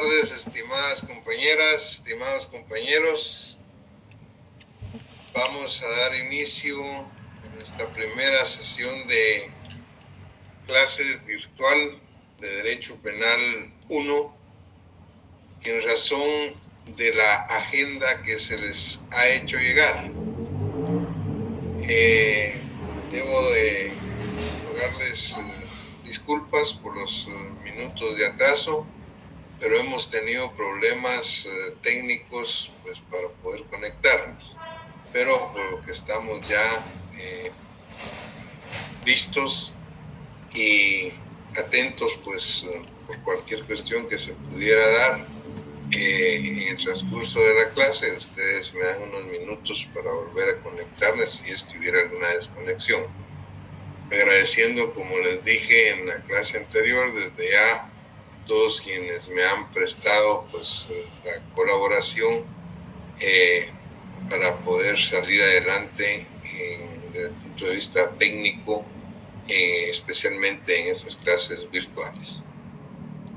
tardes, estimadas compañeras, estimados compañeros. Vamos a dar inicio a nuestra primera sesión de clase virtual de Derecho Penal 1, en razón de la agenda que se les ha hecho llegar. Debo de rogarles disculpas por los minutos de atraso, pero hemos tenido problemas técnicos pues, para poder conectarnos. Pero por lo que estamos ya listos y atentos pues por cualquier cuestión que se pudiera dar en el transcurso de la clase, ustedes me dan unos minutos para volver a conectarles si es que hubiera alguna desconexión. Agradeciendo, como les dije en la clase anterior, desde ya a todos quienes me han prestado pues la colaboración para poder salir adelante desde el punto de vista técnico, especialmente en estas clases virtuales.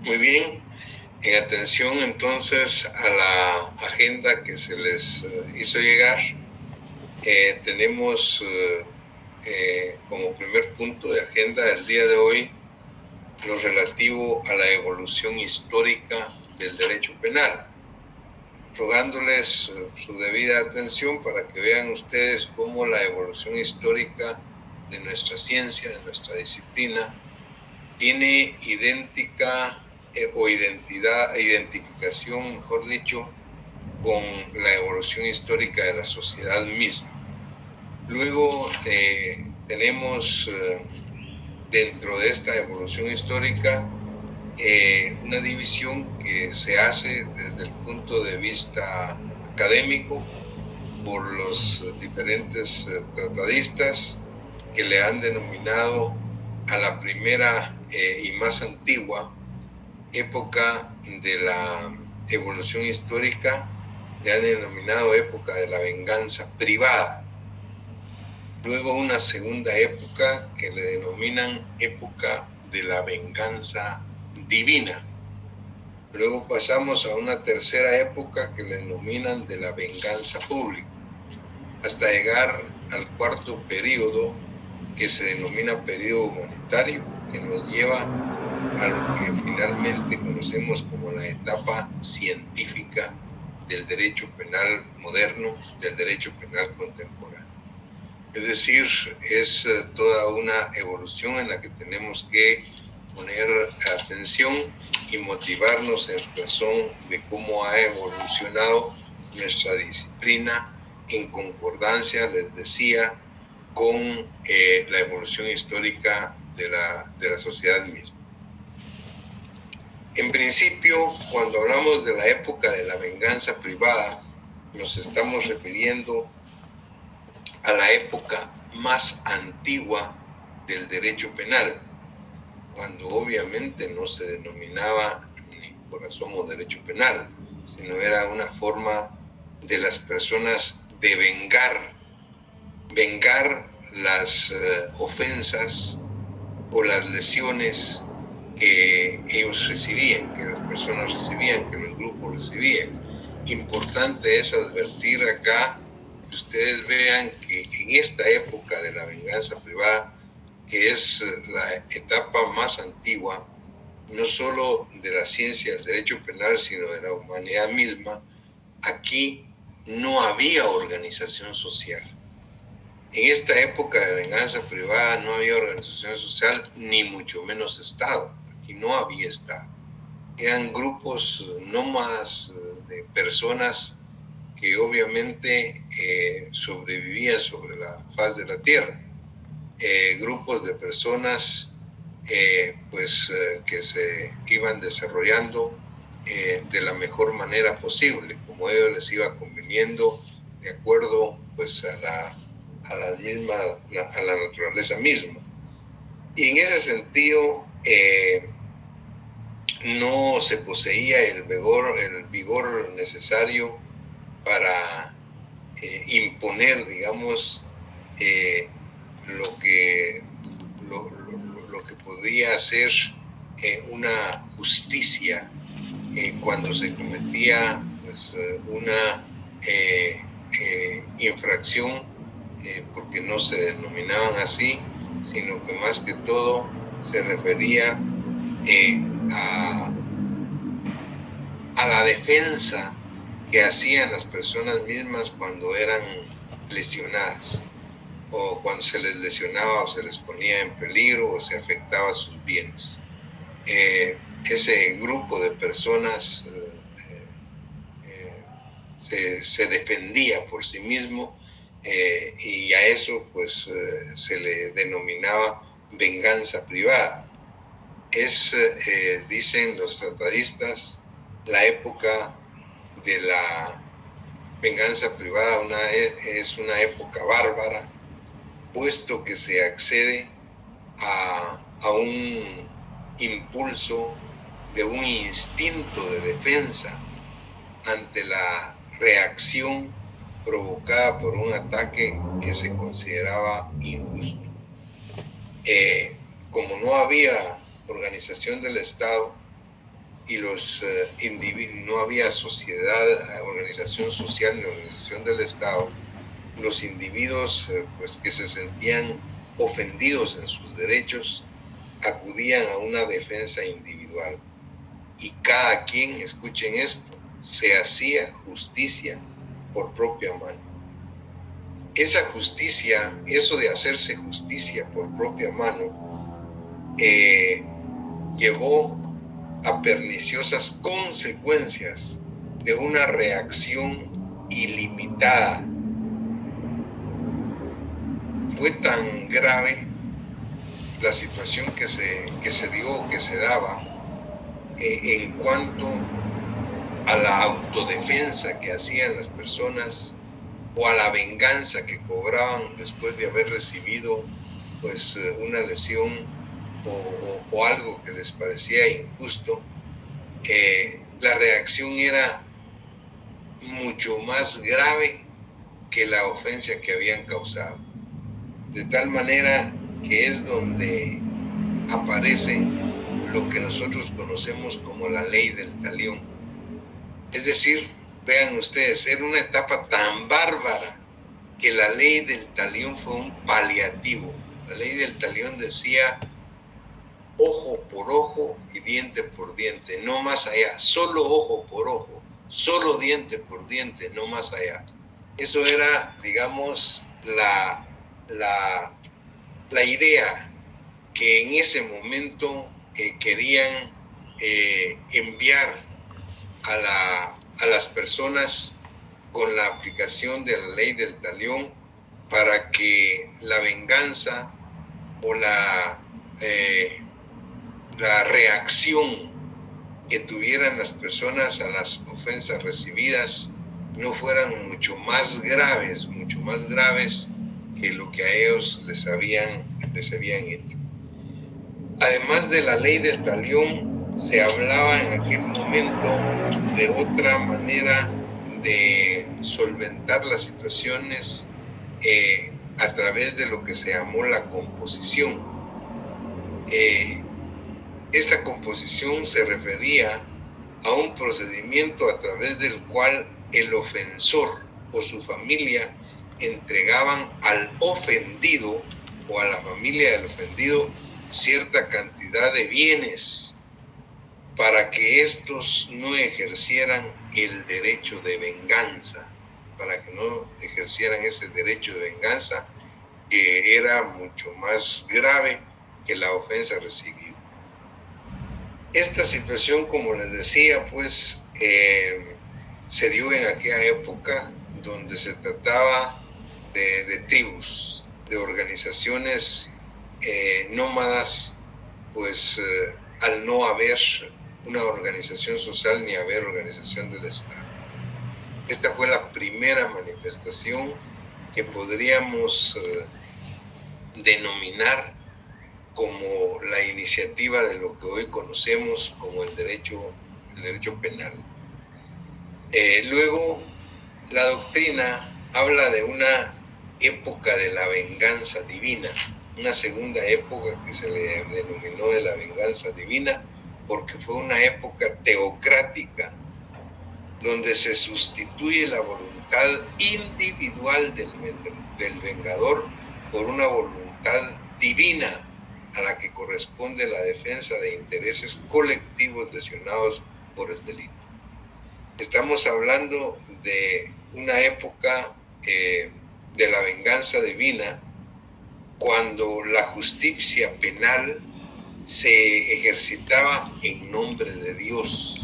Muy bien, en atención entonces a la agenda que se les hizo llegar, tenemos como primer punto de agenda del día de hoy lo relativo a la evolución histórica del derecho penal, rogándoles su debida atención para que vean ustedes cómo la evolución histórica de nuestra ciencia, de nuestra disciplina, tiene idéntica identificación, mejor dicho, con la evolución histórica de la sociedad misma. Luego tenemos dentro de esta evolución histórica una división que se hace desde el punto de vista académico por los diferentes tratadistas que le han denominado a la primera y más antigua época de la evolución histórica, le han denominado época de la venganza privada. Luego una segunda época que le denominan época de la venganza divina. Luego pasamos a una tercera época que le denominan de la venganza pública, hasta llegar al cuarto periodo que se denomina periodo humanitario, que nos lleva a lo que finalmente conocemos como la etapa científica del derecho penal moderno, del derecho penal contemporáneo. Es decir, es toda una evolución en la que tenemos que poner atención y motivarnos en razón de cómo ha evolucionado nuestra disciplina en concordancia, les decía, con la evolución histórica de la sociedad misma. En principio, cuando hablamos de la época de la venganza privada, nos estamos refiriendo a la época más antigua del derecho penal, cuando obviamente no se denominaba ni por asomo derecho penal, sino era una forma de las personas de vengar las ofensas o las lesiones que ellos recibían, que las personas recibían, que los grupos recibían. Importante es advertir acá que ustedes vean que en esta época de la venganza privada, que es la etapa más antigua, no solo de la ciencia del derecho penal, sino de la humanidad misma, aquí no había organización social. En esta época de venganza privada no había organización social, ni mucho menos Estado. Aquí no había Estado. Eran grupos nómadas de personas que obviamente sobrevivían sobre la faz de la tierra. Grupos de personas que se iban desarrollando de la mejor manera posible, como ellos les iba conviniendo, de acuerdo pues a la naturaleza misma. Y en ese sentido no se poseía el vigor necesario para imponer, digamos, lo que podría ser una justicia cuando se cometía pues, una infracción, porque no se denominaban así, sino que más que todo se refería a la defensa que hacían las personas mismas cuando eran lesionadas, o cuando se les lesionaba o se les ponía en peligro o se afectaba sus bienes. Ese grupo de personas se defendía por sí mismo, y a eso pues se le denominaba venganza privada. Es, dicen los tratadistas, la época de la venganza privada es una época bárbara, puesto que se accede a un impulso de un instinto de defensa ante la reacción provocada por un ataque que se consideraba injusto. Como no había organización del Estado y los individuos, no había sociedad, organización social ni organización del Estado, los individuos pues, que se sentían ofendidos en sus derechos acudían a una defensa individual, y cada quien, escuchen esto, se hacía justicia por propia mano. Esa justicia, eso de hacerse justicia por propia mano, llevó a perniciosas consecuencias de una reacción ilimitada. Fue tan grave la situación que se dio, que se daba, en cuanto a la autodefensa que hacían las personas o a la venganza que cobraban después de haber recibido pues una lesión o algo que les parecía injusto. La reacción era mucho más grave que la ofensa que habían causado, de tal manera que es donde aparece lo que nosotros conocemos como la ley del talión. Es decir, vean ustedes, era una etapa tan bárbara que la ley del talión fue un paliativo. La ley del talión decía ojo por ojo y diente por diente, no más allá, solo ojo por ojo, solo diente por diente, no más allá. Eso era, digamos, la idea que en ese momento querían enviar a las personas con la aplicación de la ley del talión, para que la venganza o la reacción que tuvieran las personas a las ofensas recibidas no fueran mucho más graves que lo que a ellos les habían hecho. Además de la ley del talión, se hablaba en aquel momento de otra manera de solventar las situaciones a través de lo que se llamó la composición. Esta composición se refería a un procedimiento a través del cual el ofensor o su familia entregaban al ofendido o a la familia del ofendido cierta cantidad de bienes para que estos no ejercieran el derecho de venganza, para que no ejercieran ese derecho de venganza que era mucho más grave que la ofensa recibida. Esta situación, como les decía, pues se dio en aquella época donde se trataba de tribus, de organizaciones nómadas, pues al no haber una organización social ni haber organización del Estado. Esta fue la primera manifestación que podríamos denominar como la iniciativa de lo que hoy conocemos como el derecho penal. Luego, la doctrina habla de una época de la venganza divina, una segunda época que se le denominó de la venganza divina, porque fue una época teocrática, donde se sustituye la voluntad individual del vengador por una voluntad divina a la que corresponde la defensa de intereses colectivos lesionados por el delito. Estamos hablando de una época de la venganza divina, cuando la justicia penal se ejercitaba en nombre de Dios.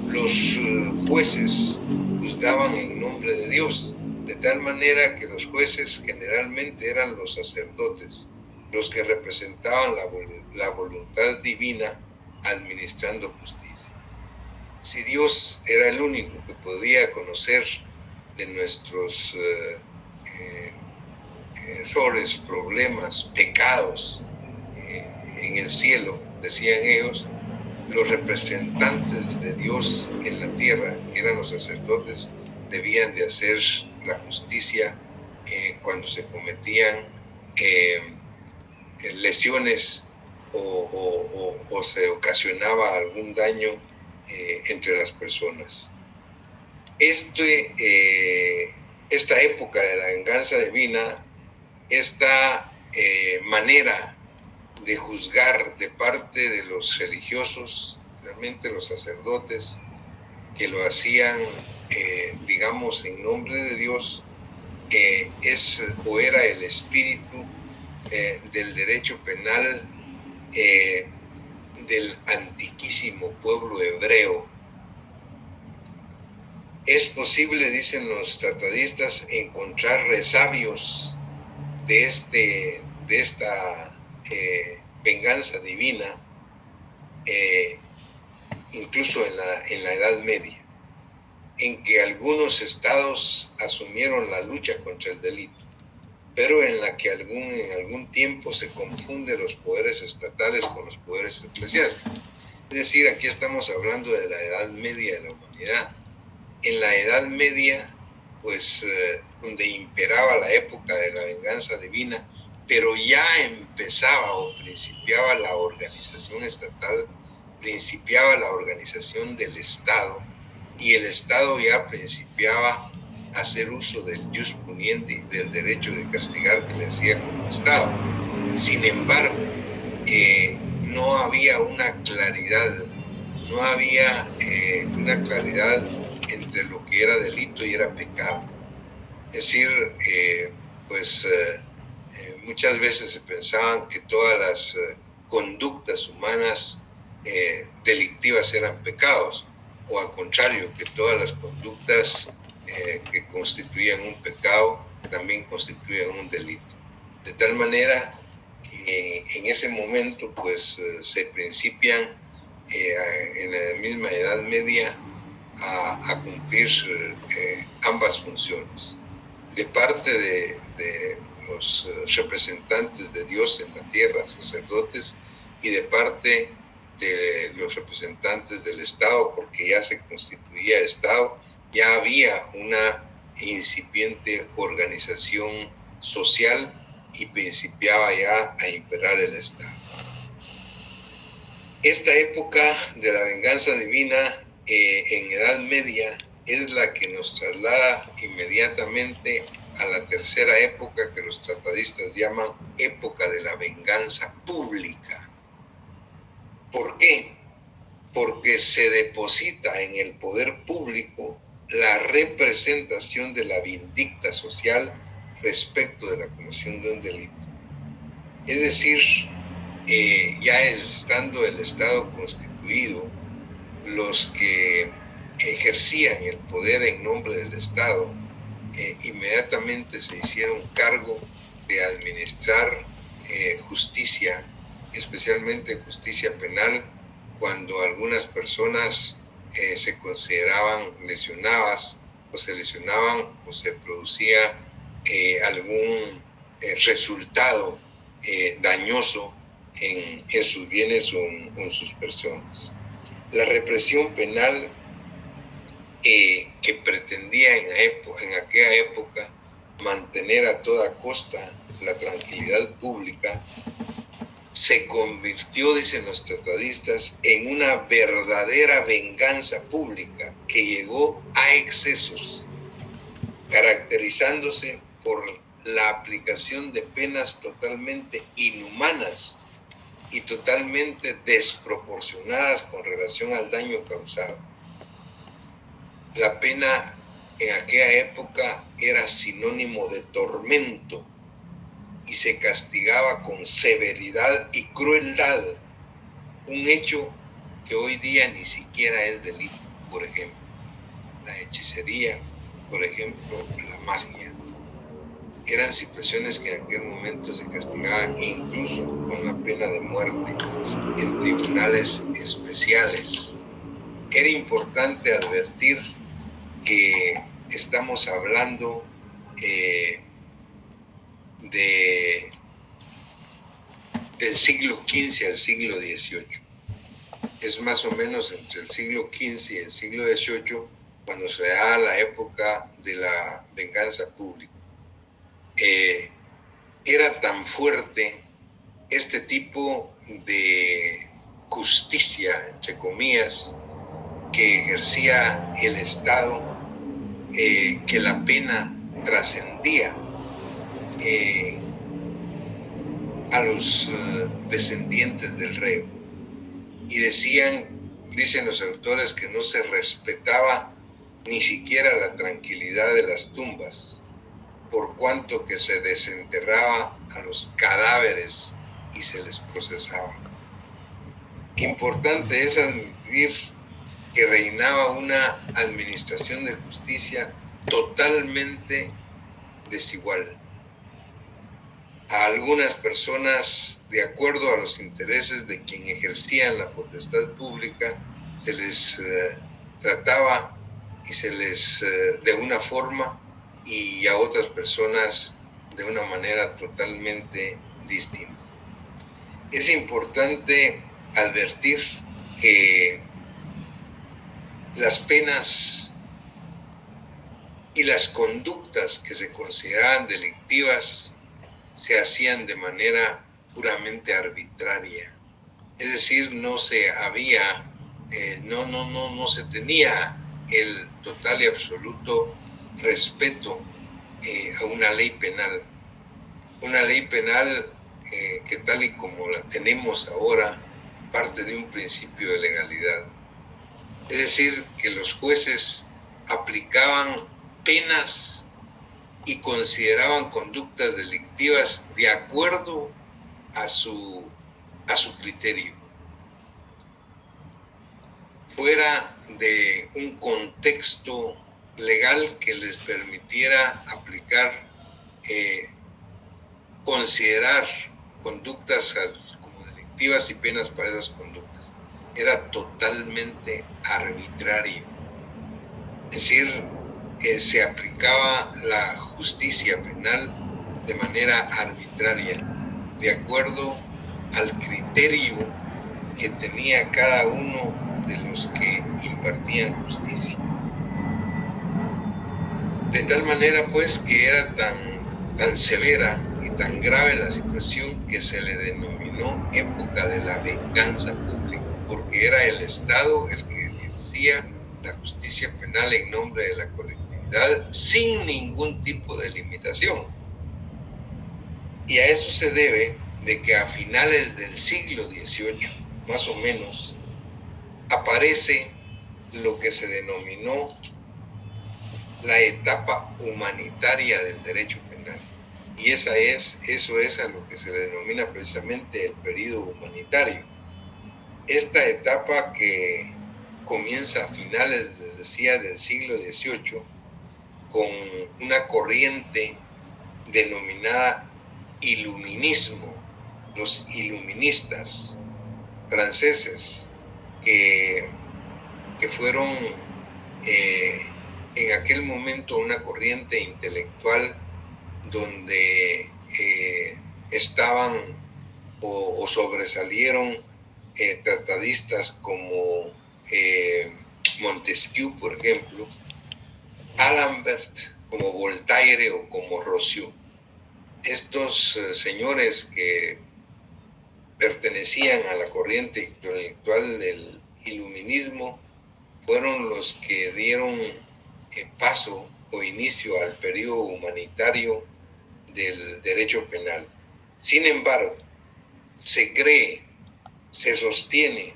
Los jueces juzgaban en nombre de Dios, de tal manera que los jueces generalmente eran los sacerdotes, los que representaban la voluntad divina administrando justicia. Si Dios era el único que podía conocer de nuestros errores, problemas, pecados en el cielo, decían ellos, los representantes de Dios en la tierra, que eran los sacerdotes, debían de hacer la justicia cuando se cometían lesiones o se ocasionaba algún daño entre las personas. Esta época de la venganza divina, esta manera de juzgar de parte de los religiosos, realmente los sacerdotes, que lo hacían, digamos, en nombre de Dios, es o era el espíritu del derecho penal del antiquísimo pueblo hebreo. Es posible, dicen los tratadistas, encontrar resabios de esta venganza divina, incluso en la Edad Media, en que algunos estados asumieron la lucha contra el delito, pero en la que en algún tiempo se confunden los poderes estatales con los poderes eclesiásticos. Es decir, aquí estamos hablando de la Edad Media de la humanidad. En la Edad Media, pues, donde imperaba la época de la venganza divina, pero ya empezaba o principiaba la organización estatal, principiaba la organización del Estado, y el Estado ya principiaba a hacer uso del jus puniendi y del derecho de castigar que le hacía como Estado. Sin embargo, no había una claridad, entre lo que era delito y era pecado. Es decir, muchas veces se pensaban que todas las conductas humanas delictivas eran pecados, o al contrario, que todas las conductas que constituían un pecado también constituían un delito. De tal manera que en ese momento pues se principian en la misma Edad Media a cumplir ambas funciones. De parte de los representantes de Dios en la tierra, sacerdotes, y de parte de los representantes del Estado, porque ya se constituía Estado, ya había una incipiente organización social y principiaba ya a imperar el Estado. Esta época de la venganza divina en Edad Media es la que nos traslada inmediatamente a la tercera época que los tratadistas llaman época de la venganza pública. ¿Por qué? Porque se deposita en el poder público la representación de la vindicta social respecto de la comisión de un delito. Es decir, ya estando el Estado constituido, los que ejercían el poder en nombre del Estado inmediatamente se hicieron cargo de administrar justicia, especialmente justicia penal, cuando algunas personas se consideraban lesionadas o se lesionaban o se producía algún resultado dañoso en sus bienes o en sus personas. La represión penal que pretendía en aquella época mantener a toda costa la tranquilidad pública se convirtió, dicen los tratadistas, en una verdadera venganza pública que llegó a excesos, caracterizándose por la aplicación de penas totalmente inhumanas y totalmente desproporcionadas con relación al daño causado. La pena en aquella época era sinónimo de tormento y se castigaba con severidad y crueldad, un hecho que hoy día ni siquiera es delito. Por ejemplo, la hechicería, por ejemplo, la magia. Eran situaciones que en aquel momento se castigaban incluso con la pena de muerte en tribunales especiales. Era importante advertir que estamos hablando del siglo XV al siglo XVIII. Es más o menos entre el siglo XV y el siglo XVIII cuando se da la época de la venganza pública. Era tan fuerte este tipo de justicia, entre comillas, que ejercía el Estado, que la pena trascendía a los descendientes del reo. Y dicen los autores, que no se respetaba ni siquiera la tranquilidad de las tumbas, por cuanto que se desenterraba a los cadáveres y se les procesaba. Importante es admitir que reinaba una administración de justicia totalmente desigual. A algunas personas, de acuerdo a los intereses de quien ejercían la potestad pública, se les trataba y se les de una forma, y a otras personas de una manera totalmente distinta. Es importante advertir que las penas y las conductas que se consideraban delictivas se hacían de manera puramente arbitraria. Es decir, no se tenía el total y absoluto respeto a una ley penal. Una ley penal que tal y como la tenemos ahora parte de un principio de legalidad. Es decir, que los jueces aplicaban penas y consideraban conductas delictivas de acuerdo a su criterio, fuera de un contexto legal que les permitiera aplicar, considerar conductas como delictivas y penas para esas conductas. Era totalmente arbitrario. Es decir, se aplicaba la justicia penal de manera arbitraria, de acuerdo al criterio que tenía cada uno de los que impartían justicia. De tal manera, pues, que era tan severa y tan grave la situación que se le denominó época de la venganza pública, porque era el Estado el que ejercía la justicia penal en nombre de la colectividad sin ningún tipo de limitación. Y a eso se debe de que a finales del siglo XVIII, más o menos, aparece lo que se denominó la etapa humanitaria del derecho penal. Y eso es a lo que se le denomina precisamente el período humanitario. Esta etapa que comienza a finales, les decía, del siglo XVIII, con una corriente denominada iluminismo, los iluministas franceses, que fueron en aquel momento una corriente intelectual donde estaban o sobresalieron tratadistas como Montesquieu, por ejemplo, D'Alembert, como Voltaire o como Rousseau. Estos señores que pertenecían a la corriente intelectual del iluminismo fueron los que dieron paso o inicio al periodo humanitario del derecho penal. Sin embargo, se cree, se sostiene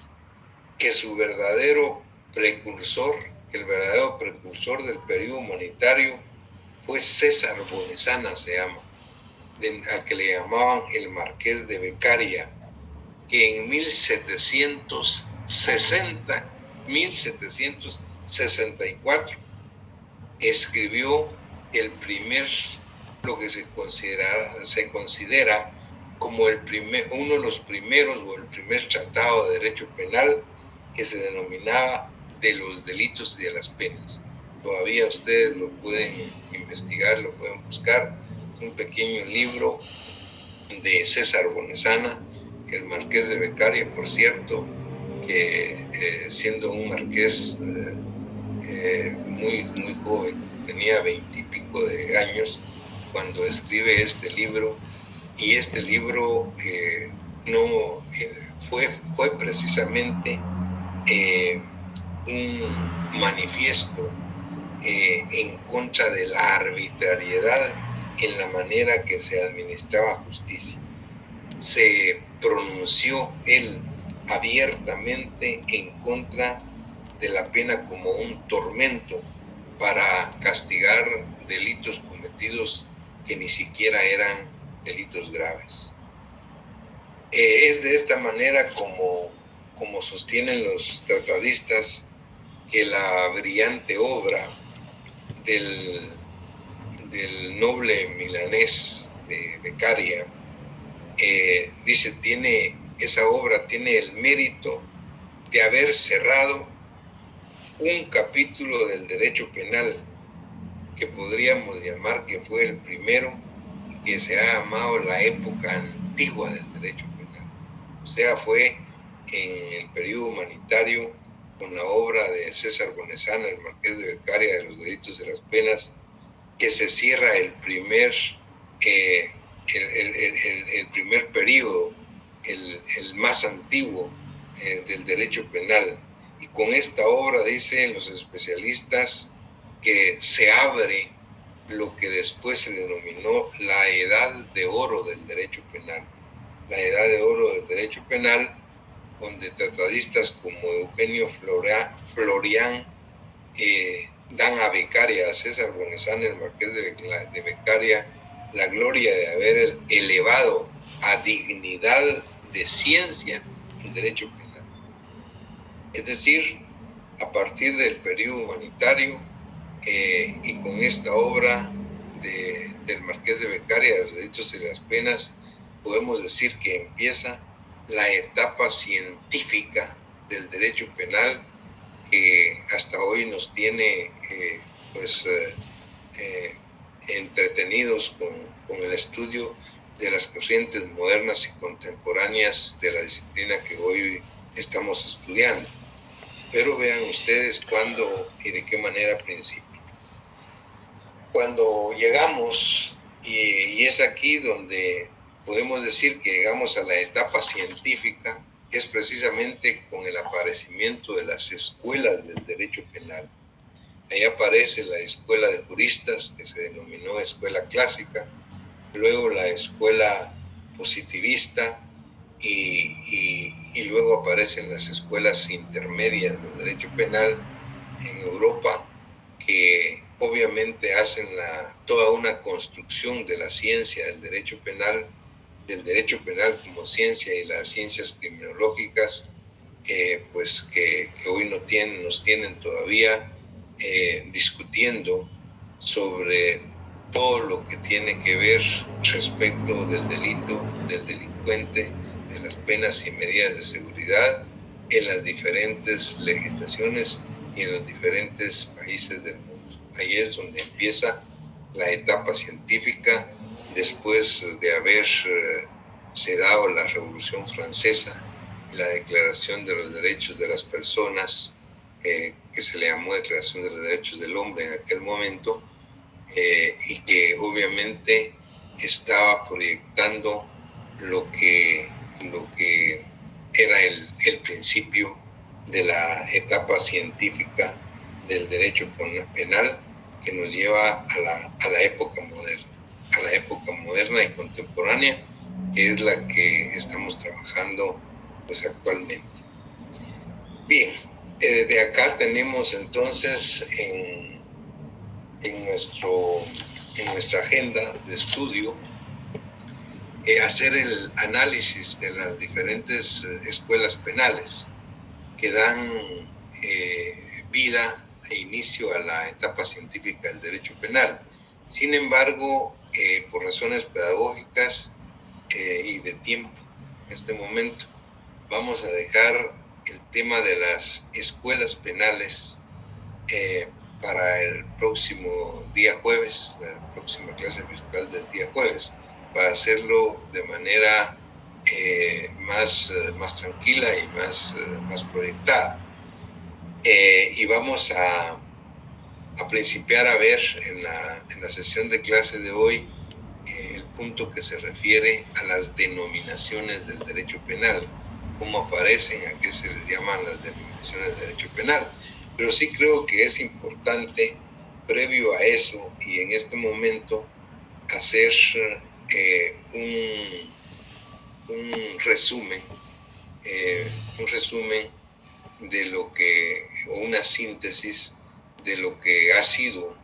que su verdadero precursor, el verdadero precursor del periodo humanitario fue César Bonesana, se llama, al que le llamaban el Marqués de Beccaria, que en 1764 escribió lo que se considera como uno de los primeros o el primer tratado de derecho penal, que se denominaba de los delitos y de las penas. Todavía ustedes lo pueden investigar, lo pueden buscar. Es un pequeño libro de César Bonesana, el Marqués de Beccaria, por cierto, que siendo un marqués muy joven, tenía 20 y pico de años cuando escribe este libro, y este libro fue precisamente un manifiesto en contra de la arbitrariedad en la manera que se administraba justicia. Se pronunció él abiertamente en contra de la pena como un tormento para castigar delitos cometidos que ni siquiera eran delitos graves. Es de esta manera como sostienen los tratadistas que la brillante obra del noble milanés de Beccaria, dice, esa obra tiene el mérito de haber cerrado un capítulo del derecho penal que podríamos llamar que fue el primero, que se ha llamado la época antigua del derecho penal. O sea, fue en el periodo humanitario, con la obra de César Bonesana, el Marqués de Beccaria, de los delitos y las penas, que se cierra el primer periodo, el más antiguo del derecho penal. Y con esta obra, dicen los especialistas, que se abre lo que después se denominó la edad de oro del derecho penal. La edad de oro del derecho penal, donde tratadistas como Eugenio Florian dan a Beccaria, a César Bonesana, el Marqués de Beccaria, la gloria de haber elevado a dignidad de ciencia el derecho penal. Es decir, a partir del periodo humanitario y con esta obra del Marqués de Beccaria, de los delitos y las penas, podemos decir que empieza la etapa científica del derecho penal, que hasta hoy nos tiene entretenidos con el estudio de las corrientes modernas y contemporáneas de la disciplina que hoy estamos estudiando. Pero vean ustedes cuándo y de qué manera principia. Cuando llegamos, y es aquí donde podemos decir que llegamos a la etapa científica, es precisamente con el aparecimiento de las escuelas del derecho penal. Ahí aparece la escuela de juristas, que se denominó escuela clásica, luego la escuela positivista, y luego aparecen las escuelas intermedias del derecho penal en Europa, que obviamente hacen toda una construcción de la ciencia del derecho penal como ciencia, y las ciencias criminológicas, pues que hoy nos tienen todavía discutiendo sobre todo lo que tiene que ver respecto del delito, del delincuente, de las penas y medidas de seguridad en las diferentes legislaciones y en los diferentes países del mundo. Ahí es donde empieza la etapa científica, después de haberse dado la Revolución Francesa, la Declaración de los Derechos de las Personas, que se le llamó Declaración de los Derechos del Hombre en aquel momento, y que obviamente estaba proyectando lo que lo que era el principio de la etapa científica del derecho penal que nos lleva a la época moderna y contemporánea, que es la que estamos trabajando pues actualmente. Bien, de acá tenemos entonces en nuestra agenda de estudio hacer el análisis de las diferentes escuelas penales que dan vida e inicio a la etapa científica del derecho penal. Sin embargo, por razones pedagógicas y de tiempo, en este momento, vamos a dejar el tema de las escuelas penales para el próximo día jueves, la próxima clase virtual del día jueves, para hacerlo de manera más tranquila y más proyectada. Y vamos a principiar a ver en la sesión de clase de hoy el punto que se refiere a las denominaciones del derecho penal, cómo aparecen, a qué se les llaman las denominaciones del derecho penal. Pero sí creo que es importante, previo a eso y en este momento, hacer un resumen de lo que, o una síntesis de lo que ha sido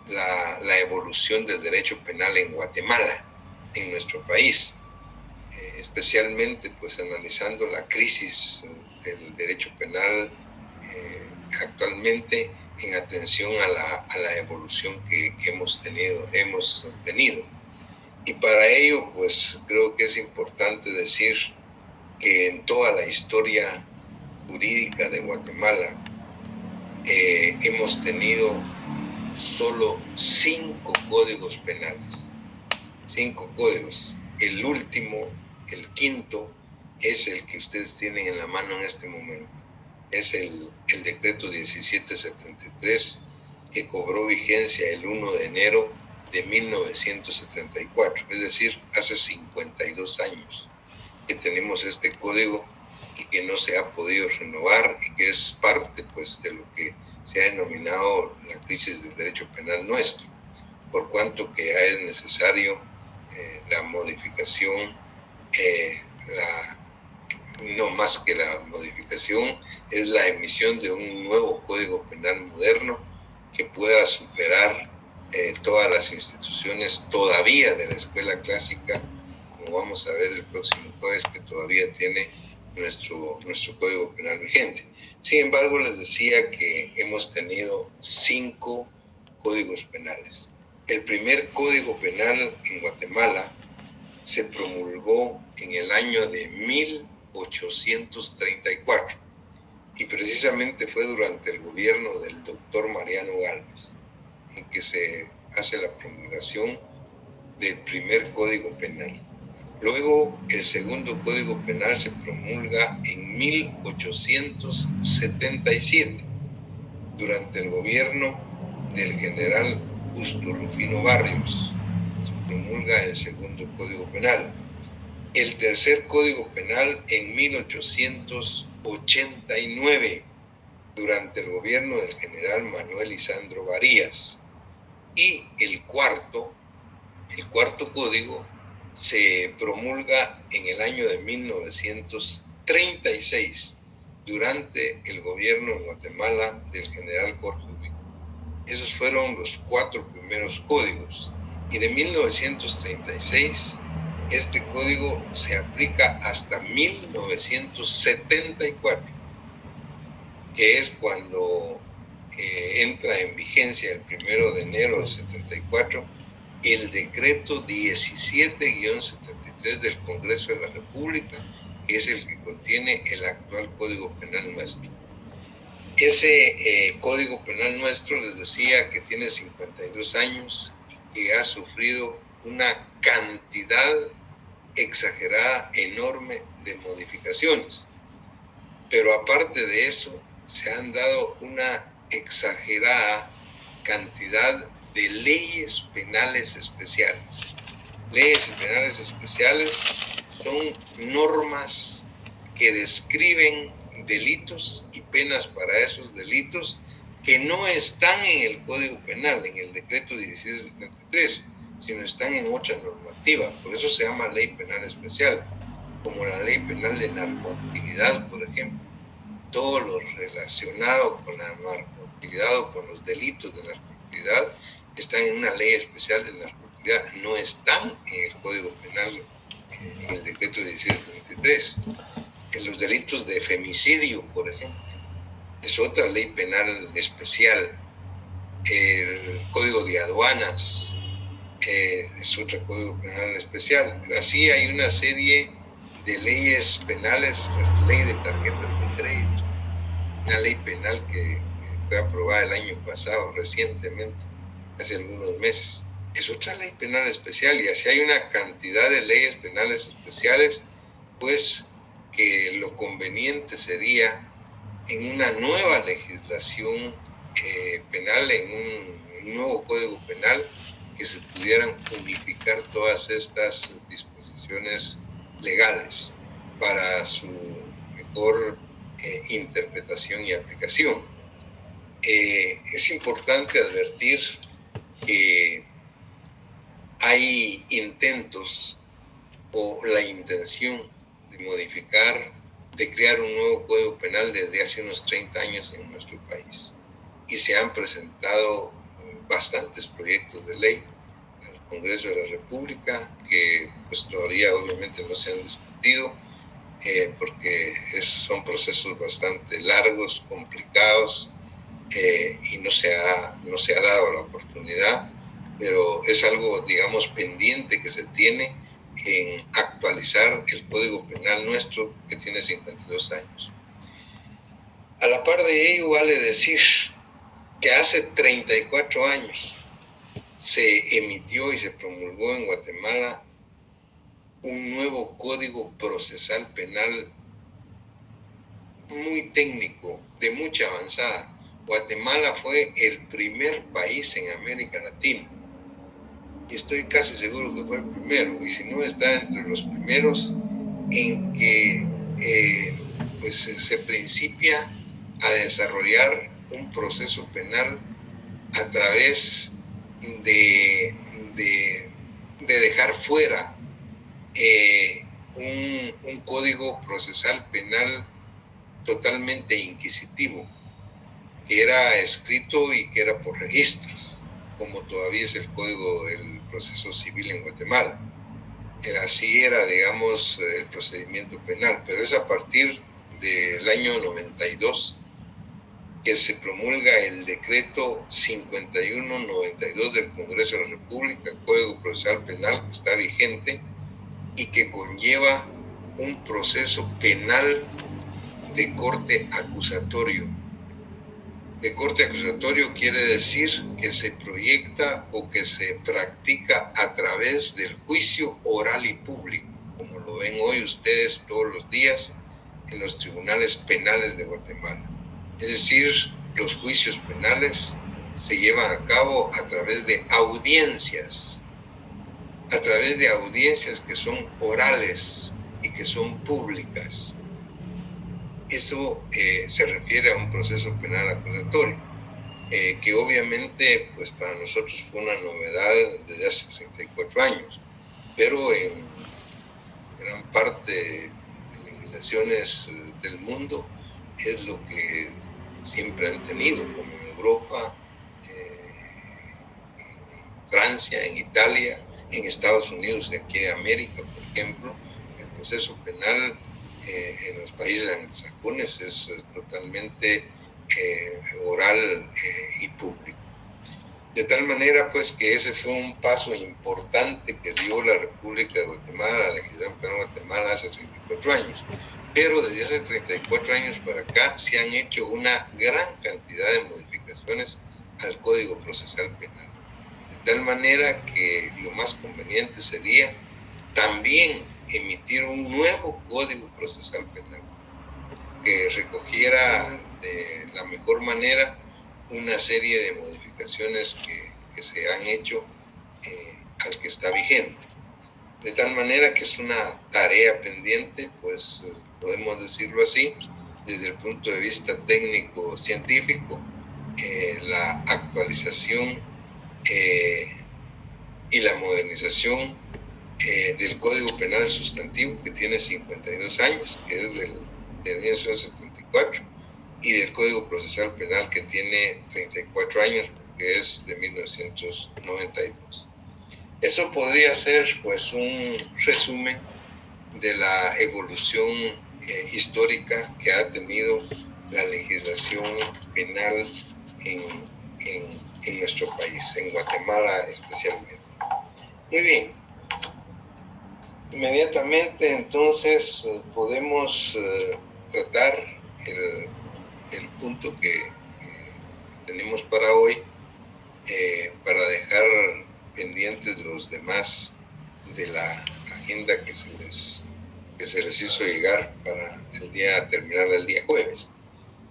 la evolución del derecho penal en Guatemala, en nuestro país, especialmente pues analizando la crisis del derecho penal actualmente en atención a la evolución que hemos tenido. Y para ello pues creo que es importante decir que en toda la historia jurídica de Guatemala hemos tenido solo 5 códigos penales. 5 códigos. El último, el quinto, es el que ustedes tienen en la mano en este momento. Es el decreto 1773, que cobró vigencia el 1 de enero de 1974, es decir, hace 52 años que tenemos este código y que no se ha podido renovar, y que es parte pues de lo que se ha denominado la crisis del derecho penal nuestro, por cuanto que ya es necesario la modificación, no más que la modificación, es la emisión de un nuevo código penal moderno que pueda superar todas las instituciones todavía de la escuela clásica, como vamos a ver el próximo jueves, que todavía tiene nuestro código penal vigente. Sin embargo, les decía que hemos tenido 5 códigos penales. El primer código penal en Guatemala se promulgó en el año de 1834 y precisamente fue durante el gobierno del doctor Mariano Gálvez en que se hace la promulgación del primer código penal. Luego, el segundo código penal se promulga en 1877 durante el gobierno del general Justo Rufino Barrios. Se promulga el segundo código penal. El tercer código penal en 1889 durante el gobierno del general Manuel Lisandro Varías. Y el cuarto código se promulga en el año de 1936 durante el gobierno en Guatemala del general Jorge Ubico. Esos fueron los 4 primeros códigos. Y de 1936 este código se aplica hasta 1974, que es cuando entra en vigencia el 1 de enero de 74 el decreto 17-73 del Congreso de la República, que es el que contiene el actual Código Penal nuestro. Ese Código Penal nuestro, les decía, que tiene 52 años y que ha sufrido una cantidad exagerada, enorme de modificaciones. Pero aparte de eso, se han dado una exagerada cantidad de leyes penales especiales. Leyes penales especiales son normas que describen delitos y penas para esos delitos que no están en el Código Penal, en el decreto 1673, sino están en otra normativa. Por eso se llama ley penal especial, como la ley penal de narcoactividad, por ejemplo. Todo lo relacionado con la narcoactividad o con los delitos de narcoactividad están en una ley especial de narcoactividad, no están en el Código Penal, en el decreto 1673. En los delitos de femicidio, por ejemplo, es otra ley penal especial. El Código de Aduanas es otro Código Penal especial. Así hay una serie de leyes penales, la ley de tarjetas de crédito, una ley penal que fue aprobada el año pasado, recientemente, hace algunos meses. Es otra ley penal especial, y así hay una cantidad de leyes penales especiales, pues que lo conveniente sería en una nueva legislación penal, en un nuevo Código Penal, que se pudieran unificar todas estas disposiciones legales para su mejor interpretación y aplicación. Es importante advertir que hay intentos o la intención de modificar, de crear un nuevo Código Penal desde hace unos 30 años en nuestro país. Y se han presentado bastantes proyectos de ley al Congreso de la República que pues todavía obviamente no se han discutido porque son procesos bastante largos, complicados y no se ha dado la oportunidad, pero es algo, digamos, pendiente que se tiene en actualizar el Código Penal nuestro, que tiene 52 años. A la par de ello, vale decir que hace 34 años se emitió y se promulgó en Guatemala un nuevo Código Procesal Penal muy técnico, de mucha avanzada. Guatemala fue el primer país en América Latina, y estoy casi seguro que fue el primero, y si no está entre los primeros, en que pues se principia a desarrollar un proceso penal a través de dejar fuera un código procesal penal totalmente inquisitivo, que era escrito y que era por registros, como todavía es el Código del Proceso Civil en Guatemala. Así era, digamos, el procedimiento penal, pero es a partir del año 92 que se promulga el decreto 5192 del Congreso de la República, Código Procesal Penal, que está vigente y que conlleva un proceso penal de corte acusatorio. De corte acusatorio quiere decir que se proyecta o que se practica a través del juicio oral y público, como lo ven hoy ustedes todos los días en los tribunales penales de Guatemala. Es decir, los juicios penales se llevan a cabo a través de audiencias que son orales y que son públicas. Eso se refiere a un proceso penal acusatorio, que obviamente pues para nosotros fue una novedad desde hace 34 años, pero en gran parte de legislaciones del mundo es lo que siempre han tenido, como en Europa, en Francia, en Italia, en Estados Unidos, de aquí de América, por ejemplo. El proceso penal en los países anglosajones es totalmente oral y público. De tal manera pues que ese fue un paso importante que dio la República de Guatemala, la legislación penal de Guatemala hace 34 años. Pero desde hace 34 años para acá se han hecho una gran cantidad de modificaciones al Código Procesal Penal. De tal manera que lo más conveniente sería también emitir un nuevo Código Procesal Penal que recogiera de la mejor manera una serie de modificaciones que se han hecho al que está vigente. De tal manera que es una tarea pendiente, pues podemos decirlo así, desde el punto de vista técnico-científico, la actualización y la modernización del Código Penal Sustantivo, que tiene 52 años, que es de 1974, y del Código Procesal Penal, que tiene 34 años, que es de 1992. Eso podría ser pues un resumen de la evolución histórica que ha tenido la legislación penal en nuestro país, en Guatemala especialmente. Muy bien. Inmediatamente entonces podemos tratar el punto que tenemos para hoy, para dejar pendientes los demás de la agenda que se les hizo llegar para terminar el día jueves.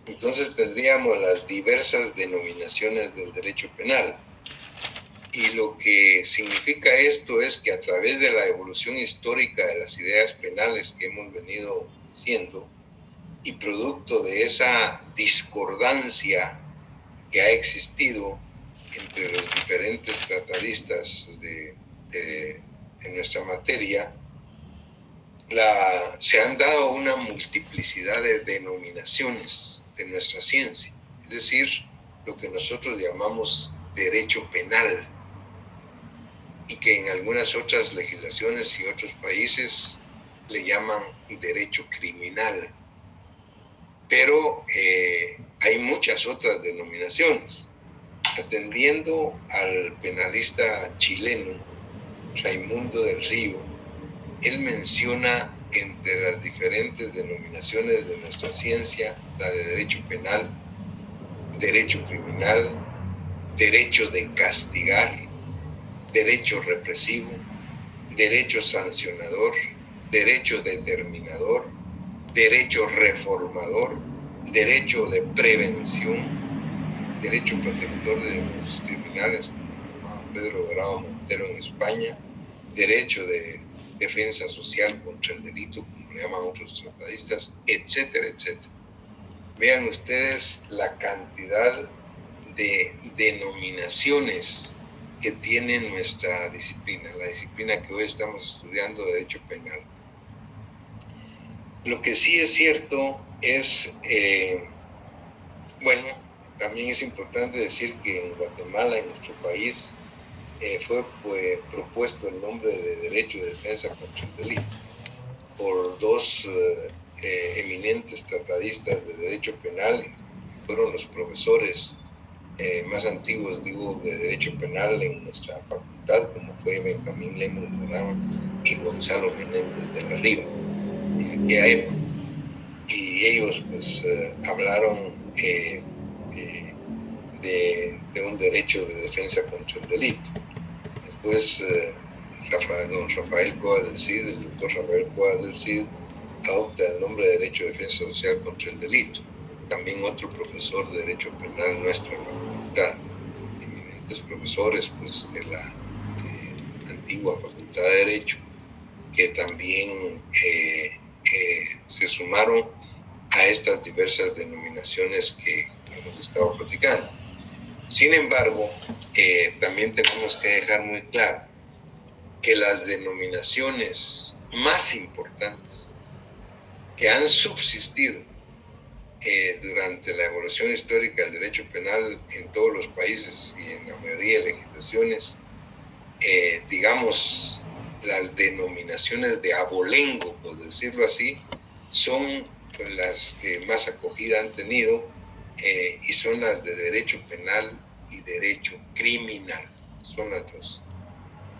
Entonces tendríamos las diversas denominaciones del derecho penal. Y lo que significa esto es que a través de la evolución histórica de las ideas penales que hemos venido diciendo, y producto de esa discordancia que ha existido entre los diferentes tratadistas de nuestra materia, se han dado una multiplicidad de denominaciones de nuestra ciencia, es decir, lo que nosotros llamamos derecho penal, y que en algunas otras legislaciones y otros países le llaman derecho criminal. Pero hay muchas otras denominaciones. Atendiendo al penalista chileno Raimundo del Río, él menciona entre las diferentes denominaciones de nuestra ciencia la de derecho penal, derecho criminal, derecho de castigar, derecho represivo, derecho sancionador, derecho determinador, derecho reformador, derecho de prevención, derecho protector de los criminales, como Pedro Bravo Montero en España, derecho de defensa social contra el delito, como le llaman otros tratadistas, etcétera, etcétera. Vean ustedes la cantidad de denominaciones que tiene nuestra disciplina, la disciplina que hoy estamos estudiando, derecho penal. Lo que sí es cierto es, también es importante decir que en Guatemala, en nuestro país, fue propuesto el nombre de derecho de defensa contra el delito por dos eminentes tratadistas de derecho penal, que fueron los profesores más antiguos, de derecho penal en nuestra facultad, como fue Benjamín Lemos Morán y Gonzalo Menéndez de la Riva, en aquella época. Y ellos pues hablaron de un derecho de defensa contra el delito. Después don Rafael Coas del Cid, el doctor Rafael Coas del Cid, adopta el nombre de derecho de defensa social contra el delito. También otro profesor de derecho penal nuestro en la facultad, eminentes profesores pues, de la antigua facultad de Derecho, que también se sumaron a estas diversas denominaciones que hemos estado platicando. Sin embargo, también tenemos que dejar muy claro que las denominaciones más importantes que han subsistido durante la evolución histórica del derecho penal en todos los países y en la mayoría de legislaciones, digamos, las denominaciones de abolengo, por decirlo así, son las que más acogida han tenido y son las de derecho penal y derecho criminal. Son las dos.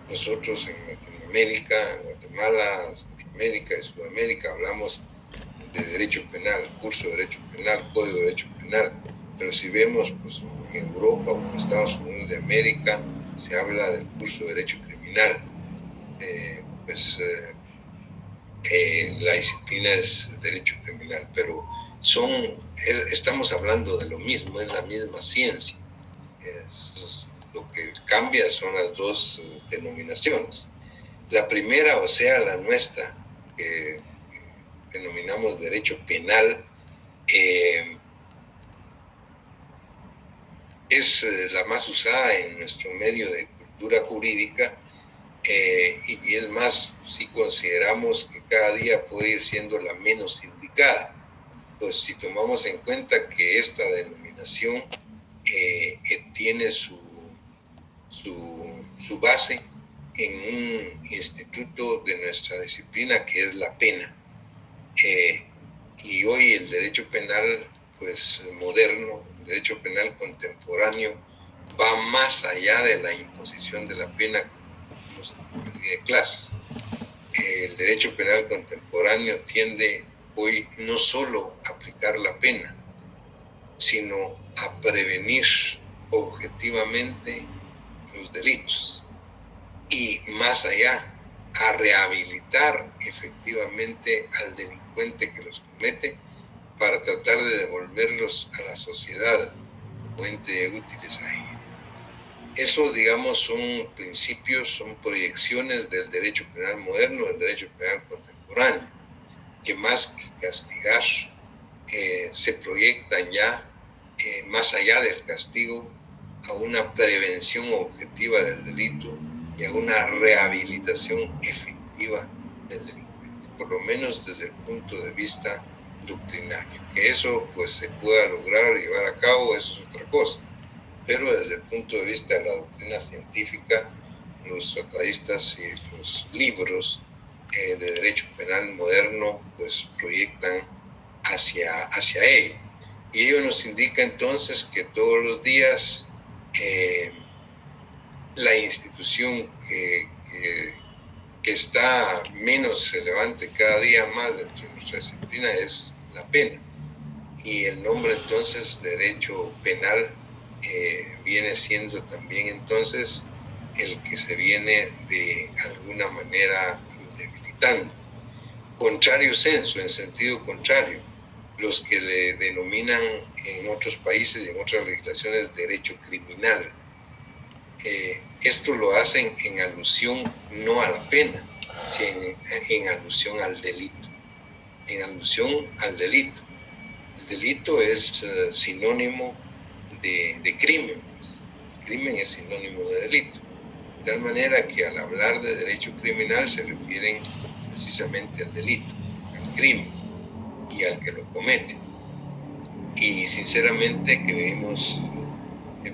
Nosotros en Latinoamérica, en Guatemala, Centroamérica y Sudamérica hablamos de derecho penal, curso de derecho penal, código de derecho penal, pero si vemos pues, en Europa o en Estados Unidos de América se habla del curso de derecho criminal. La disciplina es derecho criminal, pero estamos hablando de lo mismo, es la misma ciencia. Lo que cambia son las dos denominaciones. La primera, o sea, la nuestra, que denominamos derecho penal, es la más usada en nuestro medio de cultura jurídica, y es más, si consideramos que cada día puede ir siendo la menos indicada, pues si tomamos en cuenta que esta denominación tiene su base en un instituto de nuestra disciplina que es la pena. Y hoy el derecho penal, pues moderno, el derecho penal contemporáneo, va más allá de la imposición de la pena de clases. El derecho penal contemporáneo tiende hoy no solo a aplicar la pena, sino a prevenir objetivamente los delitos y más allá, a rehabilitar efectivamente al delincuente que los comete para tratar de devolverlos a la sociedad como ente útiles a ella. Eso, digamos, son principios, son proyecciones del derecho penal moderno, del derecho penal contemporáneo, que más que castigar, se proyectan ya más allá del castigo a una prevención objetiva del delito y a una rehabilitación efectiva del delincuente, por lo menos desde el punto de vista doctrinario. Que eso pues se pueda lograr llevar a cabo, eso es otra cosa, pero desde el punto de vista de la doctrina científica, los tratadistas y los libros de derecho penal moderno pues proyectan hacia ello. Y ello nos indica entonces que todos los días la institución que está menos relevante cada día más dentro de nuestra disciplina es la pena. Y el nombre entonces derecho penal viene siendo también entonces el que se viene de alguna manera debilitando. Contrario sensu, en sentido contrario, los que le denominan en otros países y en otras legislaciones derecho criminal. Esto lo hacen en alusión no a la pena, sino en alusión al delito. En alusión al delito. El delito es sinónimo de crimen. El crimen es sinónimo de delito. De tal manera que al hablar de derecho criminal se refieren precisamente al delito, al crimen y al que lo comete. Y sinceramente creemos,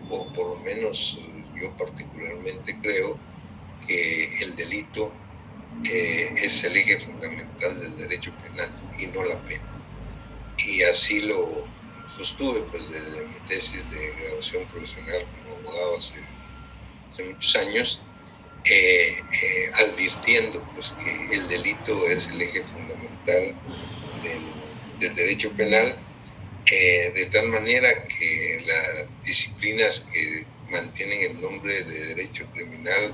o por lo menos yo particularmente creo, que el delito es el eje fundamental del derecho penal y no la pena. Y así lo sostuve pues desde mi tesis de graduación profesional como abogado hace muchos años, advirtiendo pues que el delito es el eje fundamental del derecho penal, de tal manera que las disciplinas que mantienen el nombre de derecho criminal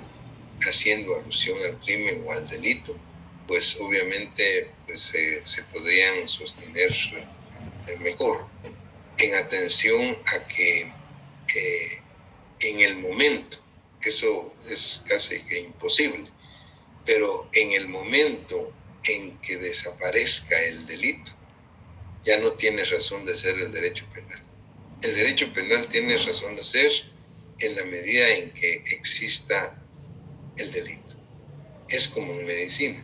haciendo alusión al crimen o al delito, pues obviamente pues, se podrían sostener mejor, en atención a que en el momento, eso es casi que imposible, pero en el momento en que desaparezca el delito, ya no tiene razón de ser el derecho penal. El derecho penal tiene razón de ser en la medida en que exista el delito. Es como en medicina.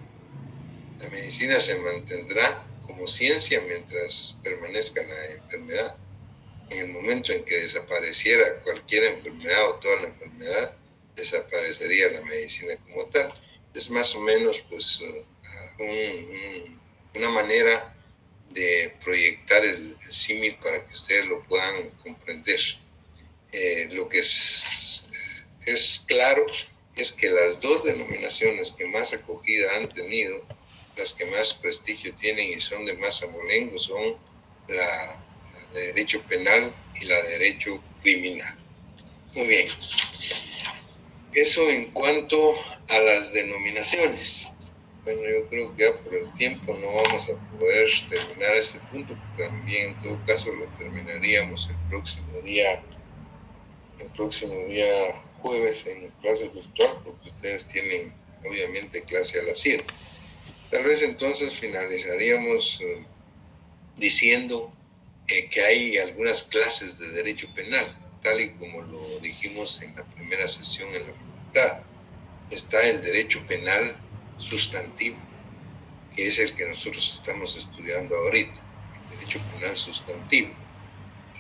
La medicina se mantendrá como ciencia mientras permanezca la enfermedad. En el momento en que desapareciera cualquier enfermedad o toda la enfermedad, desaparecería la medicina como tal. Es más o menos pues una manera de proyectar el símil para que ustedes lo puedan comprender. Lo que es claro es que las dos denominaciones que más acogida han tenido, las que más prestigio tienen y son de más abolengo, son la de derecho penal y la de derecho criminal. Muy bien. Eso en cuanto a las denominaciones. Bueno, yo creo que ya por el tiempo no vamos a poder terminar este punto, que también en todo caso lo terminaríamos el próximo día jueves en clase virtual, porque ustedes tienen obviamente clase a las 7. Tal vez entonces finalizaríamos diciendo que hay algunas clases de derecho penal, tal y como lo dijimos en la primera sesión en la facultad. Está el derecho penal sustantivo, que es el que nosotros estamos estudiando ahorita, el derecho penal sustantivo,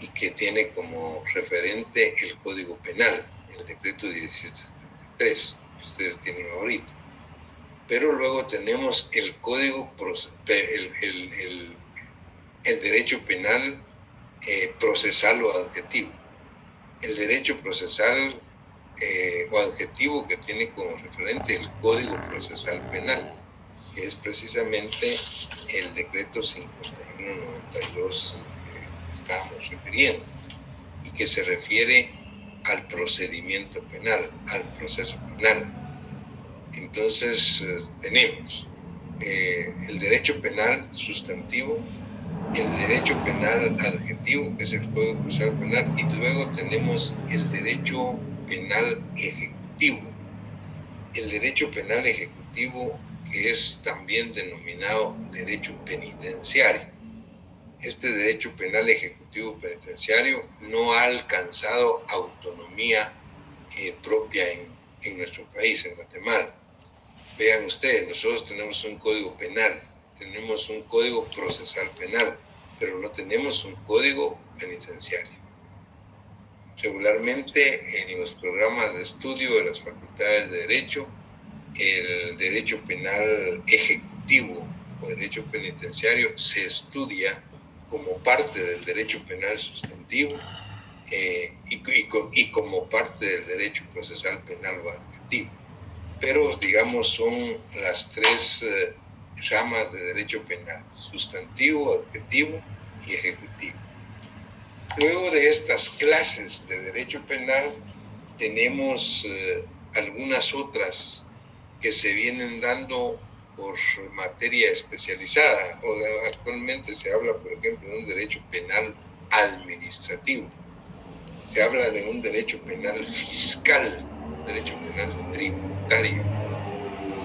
y que tiene como referente el Código Penal, el decreto 1773, que ustedes tienen ahorita. Pero luego tenemos el Código, el derecho penal procesal o adjetivo. El derecho procesal o adjetivo que tiene como referente el Código Procesal Penal, que es precisamente el decreto 5192 que estábamos refiriendo, y que se refiere al procedimiento penal, al proceso penal. Entonces tenemos el derecho penal sustantivo, el derecho penal adjetivo, que es el Código Procesal Penal, y luego tenemos el derecho penal ejecutivo. El derecho penal ejecutivo, que es también denominado derecho penitenciario. Este derecho penal ejecutivo penitenciario no ha alcanzado autonomía propia en nuestro país, en Guatemala. Vean ustedes, nosotros tenemos un código penal, tenemos un código procesal penal, pero no tenemos un código penitenciario. Regularmente en los programas de estudio de las facultades de Derecho, el derecho penal ejecutivo o derecho penitenciario se estudia como parte del derecho penal sustantivo y como parte del derecho procesal penal o adjetivo. Pero, digamos, son las tres ramas de derecho penal: sustantivo, adjetivo y ejecutivo. Luego de estas clases de derecho penal, tenemos algunas otras que se vienen dando por materia especializada. Actualmente se habla, por ejemplo, de un derecho penal administrativo. Se habla de un derecho penal fiscal, un derecho penal tributario.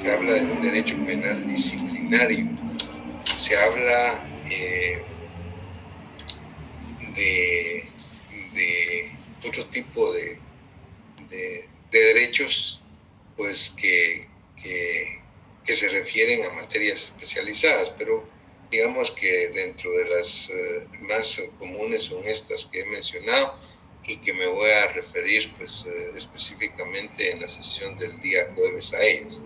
Se habla de un derecho penal disciplinario. Se habla de otro tipo de derechos, pues que se refieren a materias especializadas, pero digamos que dentro de las más comunes son estas que he mencionado y que me voy a referir pues específicamente en la sesión del día jueves a ellos.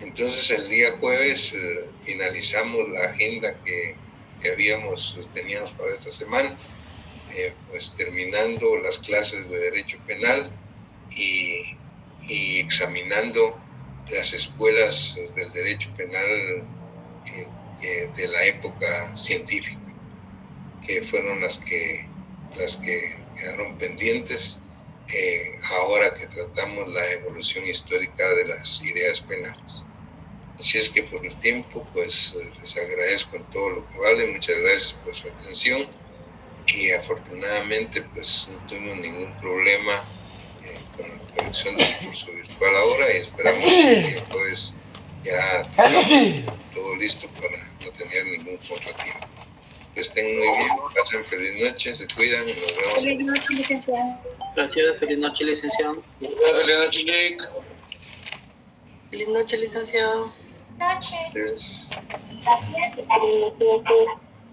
Entonces el día jueves finalizamos la agenda que teníamos para esta semana, pues terminando las clases de Derecho Penal y examinando las escuelas del Derecho Penal de la época científica, que fueron las que quedaron pendientes ahora que tratamos la evolución histórica de las ideas penales. Así es que por el tiempo, pues les agradezco en todo lo que vale. Muchas gracias por su atención y afortunadamente pues no tuvimos ningún problema con la conexión del curso virtual ahora, y esperamos que pues ya todo listo para no tener ningún contratiempo. Que estén muy bien, pasen feliz noche, se cuidan y nos vemos. Feliz noche, licenciado. Gracias, feliz noche, licenciado. Feliz noche, Jake. Feliz noche, licenciado. Gracias. Gracias.